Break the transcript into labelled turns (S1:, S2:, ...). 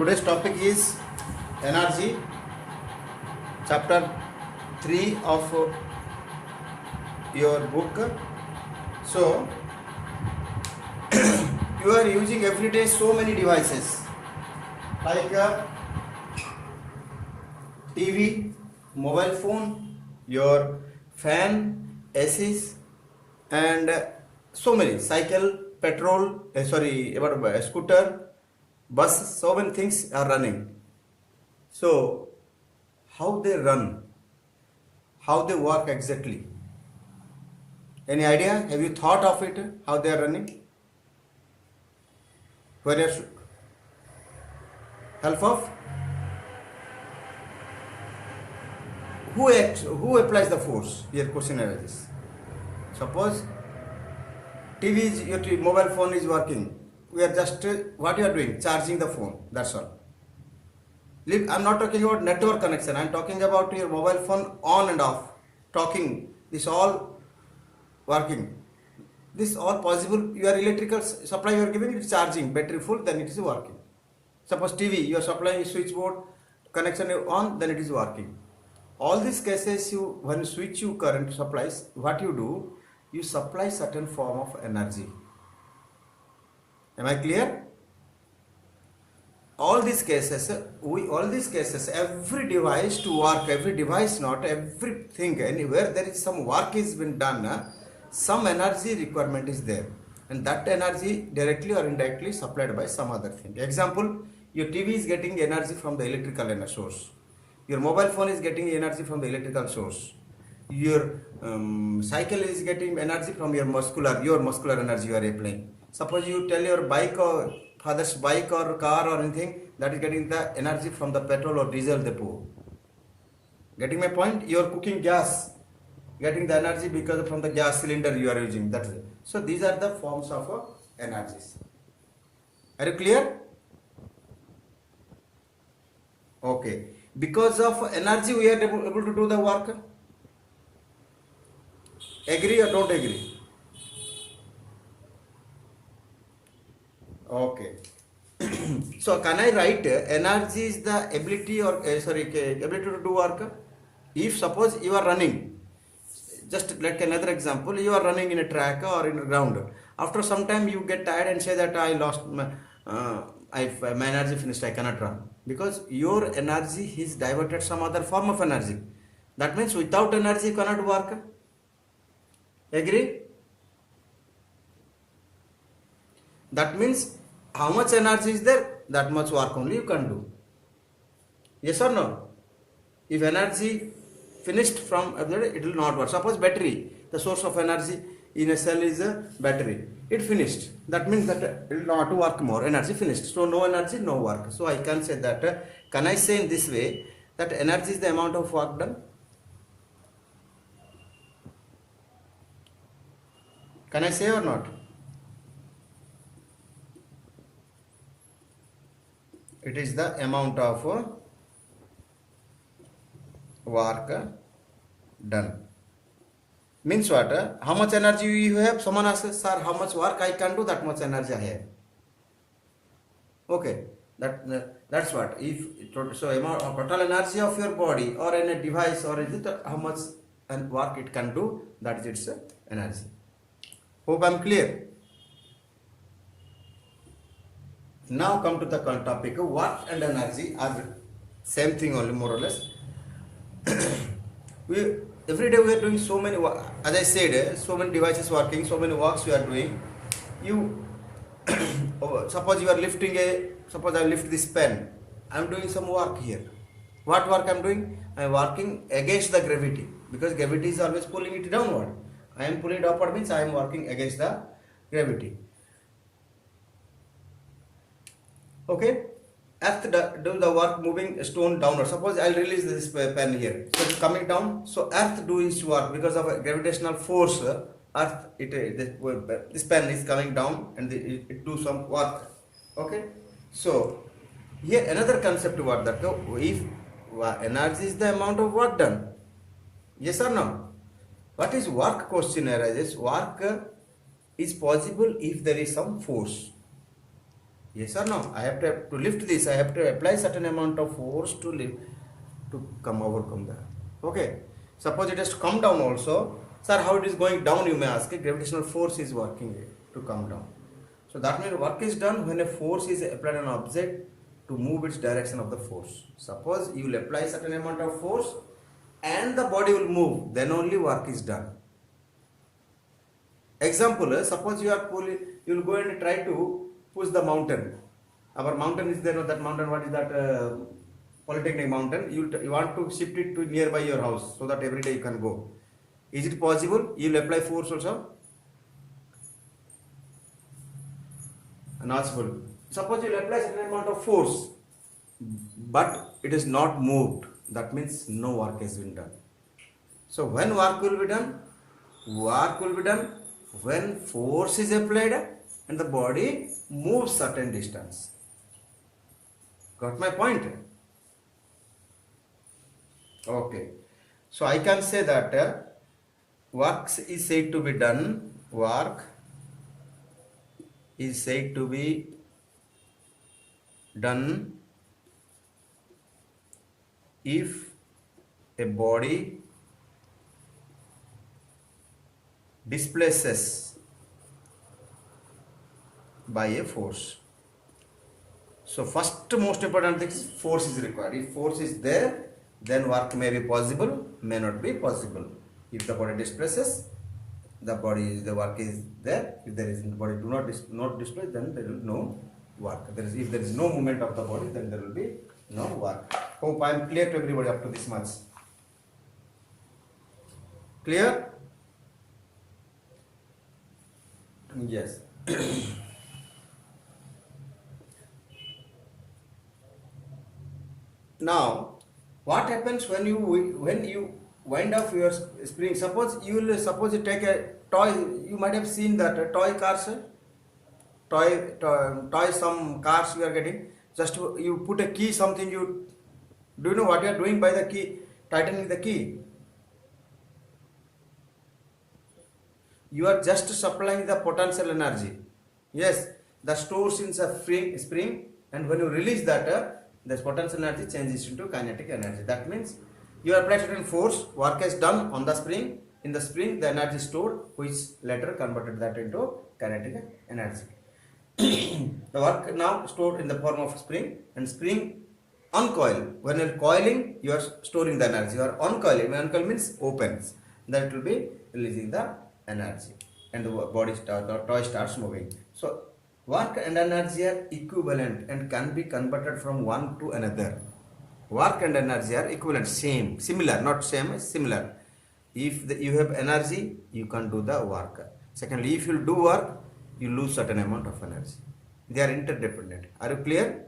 S1: Today's topic is energy, chapter 3 of your book. So, you are using every day so many devices like TV, mobile phone, your fan, ACs, and so many cycle, petrol, scooter, bus. So many things are running. So, how they run, how they work exactly? Any idea? Have you thought of it? How they are running? Where your help of who applies the force? Here question arises. Suppose TV is your mobile phone is working. We are just what you are doing? Charging the phone. That's all. I'm not talking about network connection. I'm talking about your mobile phone on and off, talking. This all working. This all possible. Your electrical supply you are giving it is charging, battery full, then it is working. Suppose TV, you are supplying switchboard, connection on, then it is working. All these cases, when you switch you current supplies, what you do, you supply certain form of energy. Am I clear? All these cases, every device to work, every device not, everything, anywhere there is some work is been done, some energy requirement is there. And that energy directly or indirectly supplied by some other thing. Example, your TV is getting energy from the electrical energy source. Your mobile phone is getting energy from the electrical source. Your cycle is getting energy from your muscular energy you are applying. Suppose you tell your bike or father's bike or car or anything, that is getting the energy from the petrol or diesel depot. Getting my point? You are cooking gas, getting the energy because from the gas cylinder you are using. That's it. So these are the forms of energies. Are you clear? Okay. Because of energy we are able to do the work. Agree or don't agree? Okay. So can I write energy is the ability or ability to do work? If suppose you are running, just like another example, you are running in a track or in a ground. After some time you get tired and say that I lost my energy finished, I cannot run. Because your energy is diverted some other form of energy. That means without energy you cannot work. Agree? That means how much energy is there, that much work only you can do. Yes or no? If energy finished from it will not work. Suppose battery, the source of energy in a cell is a battery. It finished. That means that it will not work more. Energy finished. So no energy, no work. So I can say that, can I say in this way that energy is the amount of work done? Can I say or not? It is the amount of work done. Means what? How much energy you have? Someone asks, sir, how much work I can do? That much energy I have. Okay, that's what. If so, amount of total energy of your body or in a device or is it how much work it can do? That is its energy. Hope I'm clear. Now come to the topic. Work and energy are same thing only, more or less. Every day we are doing so many, as I said, so many devices working, so many works we are doing. You suppose you are lifting suppose I lift this pen. I am doing some work here. What work I am doing? I am working against the gravity, because gravity is always pulling it downward. I am pulling it upward, means I am working against the gravity. Okay, earth do the work moving stone downward. Suppose I'll release this pen here, so it's coming down. So earth do its work because of a gravitational force. Earth, this pen is coming down and it do some work. Okay, so here another concept about that. If energy is the amount of work done, yes or no? What is work? Question arises. Work is possible if there is some force. Yes or no? I have to lift this. I have to apply certain amount of force to lift to come overcome that. Okay. Suppose it has to come down also. Sir, how it is going down? You may ask. Gravitational force is working to come down. So that means work is done when a force is applied on an object to move its direction of the force. Suppose you will apply certain amount of force and the body will move. Then only work is done. Example, suppose you are pulling, you will go and try to push the mountain. Our mountain is there, that mountain, what is that? Polytechnic mountain. You want to shift it to nearby your house so that every day you can go. Is it possible? You will apply force also? Not possible. Suppose you will apply certain amount of force, but it is not moved. That means no work has been done. So when work will be done? Work will be done when force is applied and the body moves certain distance. Got my point? Okay. So I can say that work is said to be done. Work is said to be done if a body displaces by a force. So first most important thing is force is required. If force is there, then work may be possible, may not be possible. If the body displaces, the work is there. If there is the body do not displace, then there is no work. If there is no movement of the body, then there will be no work. Hope I am clear to everybody up to this much. Clear? Yes. Now, what happens when you wind up your spring? Suppose you take a toy. You might have seen that toy cars, toy some cars you are getting. Just you put a key, something you do you know what you are doing by the key? Tightening the key. You are just supplying the potential energy. Yes, the stores in a spring, and when you release that, the potential energy changes into kinetic energy. That means you apply certain force, work is done on the spring. In the spring, the energy stored, which later converted that into kinetic energy. The work now stored in the form of spring, and spring uncoil. When you are coiling, you are storing the energy. You are uncoiling. Uncoil means opens. Then it will be releasing the energy, and the toy starts moving. So work and energy are equivalent and can be converted from one to another. Work and energy are equivalent, similar, not same, similar. If you have energy, you can do the work. Secondly, if you do work, you lose certain amount of energy. They are interdependent. Are you clear?